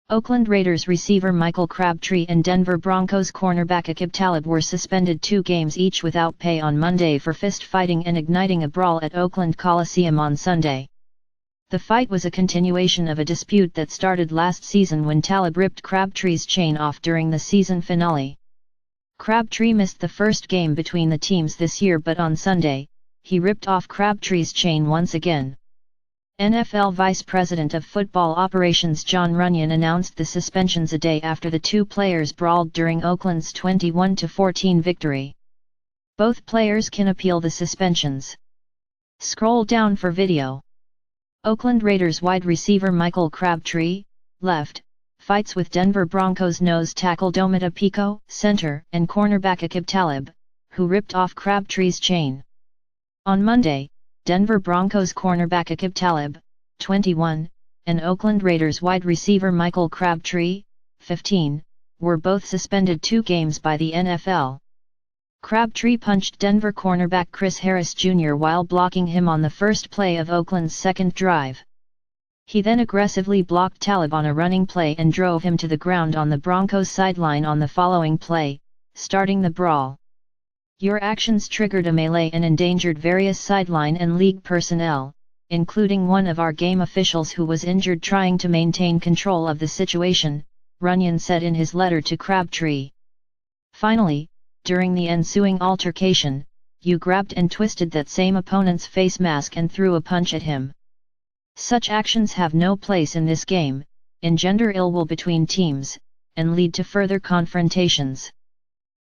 Oakland Raiders receiver Michael Crabtree and Denver Broncos cornerback Aqib Talib were suspended 2 games each without pay on Monday for fist-fighting and igniting a brawl at Oakland Coliseum on Sunday. The fight was a continuation of a dispute that started last season when Talib ripped Crabtree's chain off during the season finale. Crabtree missed the first game between the teams this year, but on Sunday, he ripped off Crabtree's chain once again. NFL Vice President of Football Operations Jon Runyan announced the suspensions a day after the 2 players brawled during Oakland's 21-14 victory. Both players can appeal the suspensions. Scroll down for video. Oakland Raiders wide receiver Michael Crabtree, left, fights with Denver Broncos nose tackle Domata Pico, center, and cornerback Aqib Talib, who ripped off Crabtree's chain. On Monday, Denver Broncos cornerback Aqib Talib, 21, and Oakland Raiders wide receiver Michael Crabtree, 15, were both suspended 2 games by the NFL. Crabtree punched Denver cornerback Chris Harris Jr. while blocking him on the first play of Oakland's second drive. He then aggressively blocked Talib on a running play and drove him to the ground on the Broncos sideline on the following play, starting the brawl. Your actions triggered a melee and endangered various sideline and league personnel, including one of our game officials who was injured trying to maintain control of the situation, Runyan said in his letter to Crabtree. Finally, during the ensuing altercation, you grabbed and twisted that same opponent's face mask and threw a punch at him. Such actions have no place in this game, engender ill will between teams, and lead to further confrontations.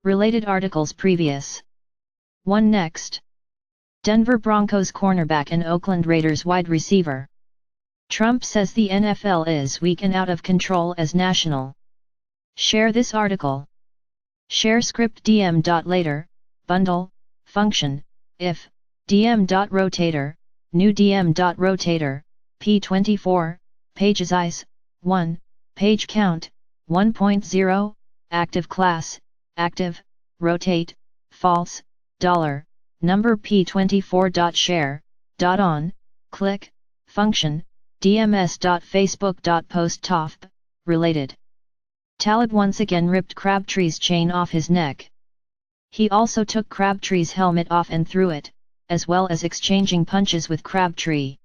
Related articles previous. 1 Next. Denver Broncos cornerback and Oakland Raiders wide receiver. Trump says the NFL is weak and out of control as national. Share this article. Share script dm.later, bundle, function, if, dm.rotator, new dm.rotator, p24, page size, 1, page count, 1.0, active class, active, rotate, false, $, number p24.share, .on, click, function, dms.facebook.post tofp, related. Talib once again ripped Crabtree's chain off his neck. He also took Crabtree's helmet off and threw it, as well as exchanging punches with Crabtree.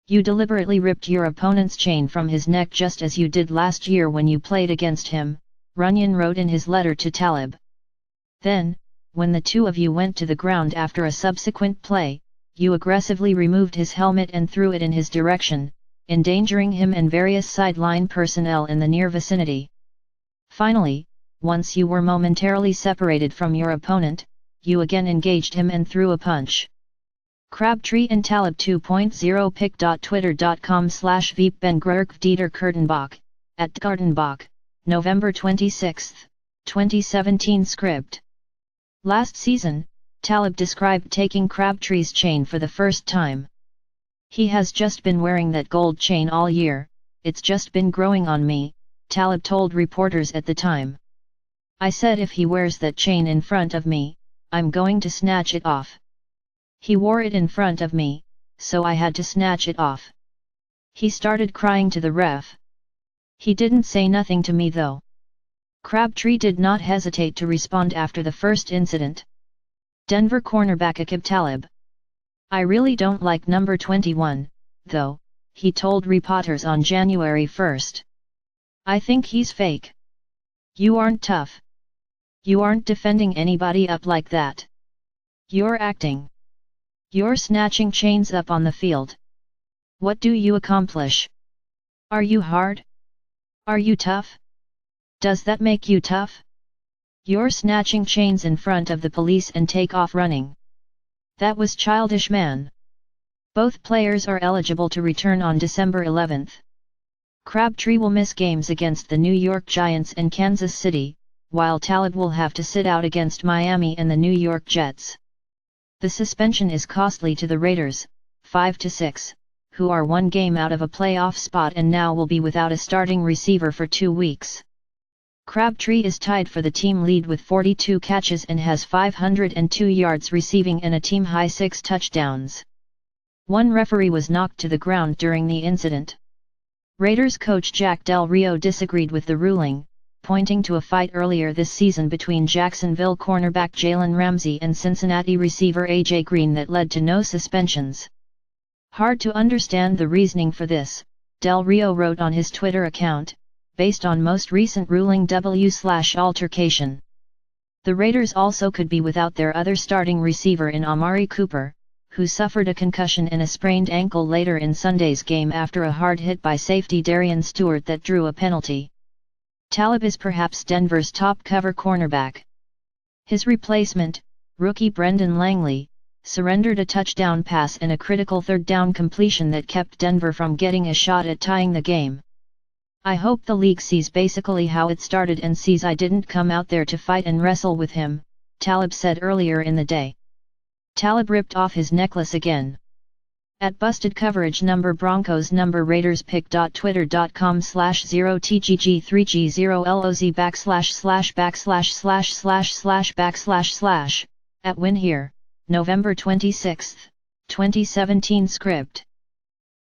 You deliberately ripped your opponent's chain from his neck just as you did last year when you played against him, Runyan wrote in his letter to Talib. Then, when the 2 of you went to the ground after a subsequent play, you aggressively removed his helmet and threw it in his direction, endangering him and various sideline personnel in the near vicinity. Finally, once you were momentarily separated from your opponent, you again engaged him and threw a punch. Crabtree and Talib 2.0 pic.twitter.com/Veepbengrerkdieter Kurtenbach, @Gartenbach, November 26, 2017 script. Last season, Talib described taking Crabtree's chain for the first time. He has just been wearing that gold chain all year, it's just been growing on me, Talib told reporters at the time. I said if he wears that chain in front of me, I'm going to snatch it off. He wore it in front of me, so I had to snatch it off. He started crying to the ref. He didn't say nothing to me though. Crabtree did not hesitate to respond after the first incident. Denver cornerback Aqib Talib. I really don't like number 21, though, he told reporters on January 1. I think he's fake. You aren't tough. You aren't defending anybody up like that. You're acting. You're snatching chains up on the field. What do you accomplish? Are you hard? Are you tough? Does that make you tough? You're snatching chains in front of the police and take off running. That was childish, man. Both players are eligible to return on December 11. Crabtree will miss games against the New York Giants and Kansas City, while Talib will have to sit out against Miami and the New York Jets. The suspension is costly to the Raiders, 5-6, who are 1 game out of a playoff spot and now will be without a starting receiver for 2 weeks. Crabtree is tied for the team lead with 42 catches and has 502 yards receiving and a team-high 6 touchdowns. One referee was knocked to the ground during the incident. Raiders coach Jack Del Rio disagreed with the ruling, pointing to a fight earlier this season between Jacksonville cornerback Jalen Ramsey and Cincinnati receiver A.J. Green that led to no suspensions. "Hard to understand the reasoning for this," Del Rio wrote on his Twitter account, "based on most recent ruling w/altercation. The Raiders also could be without their other starting receiver in Amari Cooper, who suffered a concussion and a sprained ankle later in Sunday's game after a hard hit by safety Darian Stewart that drew a penalty. Talib is perhaps Denver's top cover cornerback. His replacement, rookie Brendan Langley, surrendered a touchdown pass and a critical third down completion that kept Denver from getting a shot at tying the game. I hope the league sees basically how it started and sees I didn't come out there to fight and wrestle with him," Talib said earlier in the day. Talib ripped off his necklace again. At Busted Coverage Broncos Raiders pic.twitter.com/0tgg3g0loz ///// @win here, November 26, 2017 Script